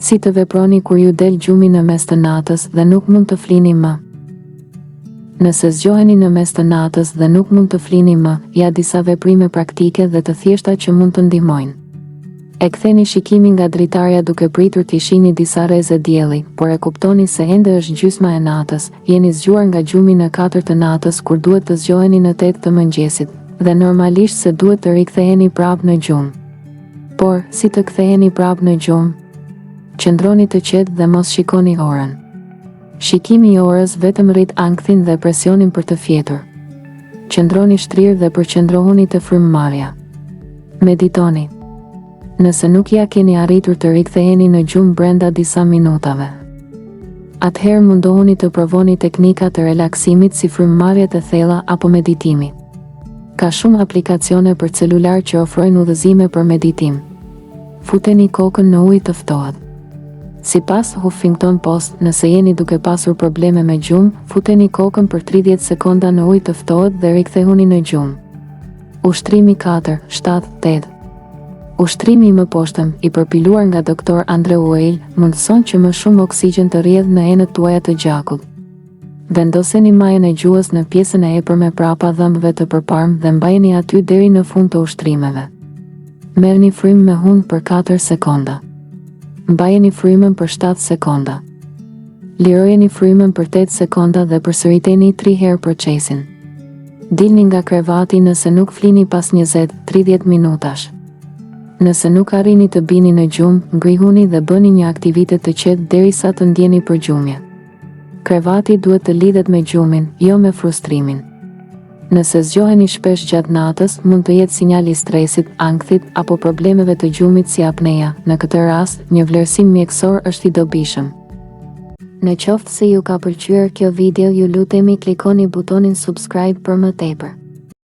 Si të veproni kur ju del gjumi në mes të natës dhe nuk mund të flini më? Nëse zgjoheni në mes të natës dhe nuk mund të flini më, ja disa veprime praktike dhe të thjeshta që mund të ndihmojnë. E ktheni shikimin nga dritarja duke pritur t'i shihni disa rreze dielli, por e kuptoni se ende është gjysma e natës, jeni zgjuar nga gjumi në 4 të natës kur duhet të zgjoheni në 8 të mëngjesit, dhe normalisht se duhet të riktheheni prapë në gjumë. Por, si të ktheheni prapë në gjumë? Qëndroni të qetë dhe mos shikoni orën. Shikimi i orës vetëm rrit ankthin dhe presionin për të fjetur. Qëndroni shtrirë dhe përqendrohuni te frymëmarrja. Meditoni. Nëse nuk ja keni arritur të riktheheni në gjumë brenda disa minutave, atëherë mundohuni të provoni teknika të relaksimit si frymëmarrjet e thella apo meditimi. Ka shumë aplikacione për celular që ofrojnë udhëzime për meditim. Futeni kokën në ujë të ftohtë. Sipas Huffington Post, nëse jeni duke pasur probleme me gjumë, futeni kokën për 30 sekonda në ujë të ftohtë dhe rikthehuni në gjumë. Ushtrimi 4, 7, 8. Ushtrimi i mëposhtëm, i përpiluar nga Dr. Andrew Weil, mundëson që më shumë oksigjen të rrjedhë në enët tuaja të gjakut. Vendoseni majën e gjuhës në pjesën e epërme prapa dhëmbëve të përparme dhe mbajeni aty deri në fund të ushtrimeve. Merrni frymë me hund për 4 sekonda. Mbajeni frymën për 7 sekonda. Lirojeni frymën për 8 sekonda dhe përsëriteni 3 herë procesin. Dilni nga krevati nëse nuk flini pas 20-30 minutash. Nëse nuk arrini të bini në gjumë, ngrihuni dhe bëni një aktivitet të qetë derisa të ndjeni përgjumje. Krevati duhet të lidhet me gjumin, jo me frustrimin. Nëse zgjoheni shpesh gjatë natës, mund të jetë sinjal i stresit, ankthit apo problemeve të gjumit si apnea. Në këtë rast, një vlerësim mjekësor është i dobishëm. Në qoftë se ju ka pëlqyer kjo video, ju lutemi klikoni butonin subscribe për më tepër.